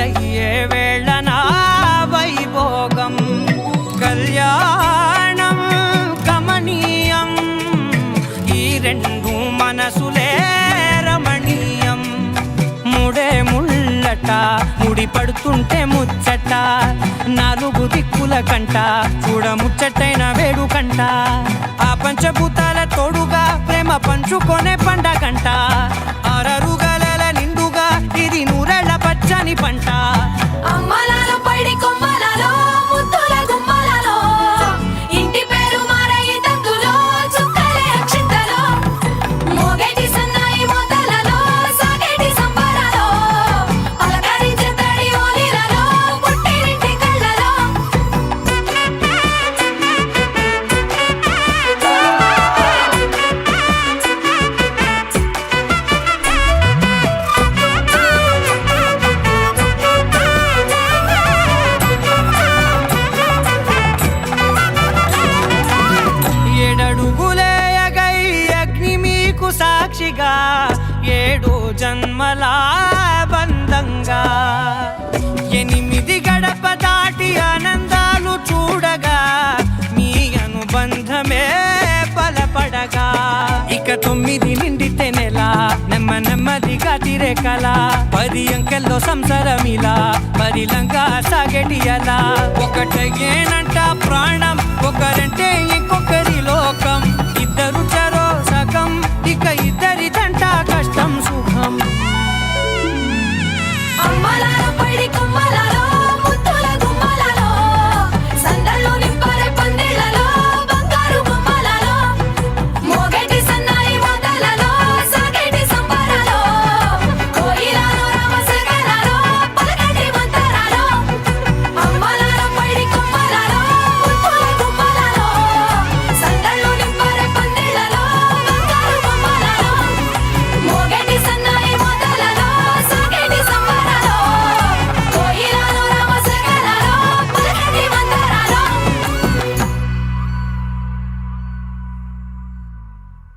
మొదలయ్యే వేళ నా వైభోగం కళ్యాణం కమనీయం ఈ రెండు మనసులే రమణీయం ముడే ముళ్ళట ముడి పడుతుంటే ముచ్చట నాలుగు దిక్కుల కంట చూడ ముచ్చటైన వేడుకంట ఆ పంచభూతాల తోడుగా ప్రేమ పంచుకొనే పండగంట ఆరరుగల నిండుగా ఇది నూరెళ్ళ పచ్చని పంట అమ్మలాలో పడి కొమ్మలలో ముద్దుల గుమ్మలలో ఇంటి పేరు మారయి తందులో చుక్కలే అక్షింతలో మోగేటి సన్నాయి మోతలలో సాగేటి సంబరాలో పలకరించే తడి ఓలిలలో పుట్టినింటి కళ్ళలో ఏడడుగులేయగై అగ్ని మీకు సాక్షిగా 7 జన్మల బంధంగా 8 గడప దాటి ఆనందాలు చూడగా మీ అనుబంధమే బలపడగా ఇక 9 నిండితే నెల నెమ్మదిగా తిరే కల 10 అంకెల్లో సంసారమిలా పరిలంగా సాగటి అలా ఒకటేనంట ప్రాణం ఒకరంటే ఇంకొకరి లోకం ఇద్దరు చరో సగం ఇక ఇద్దరి దంట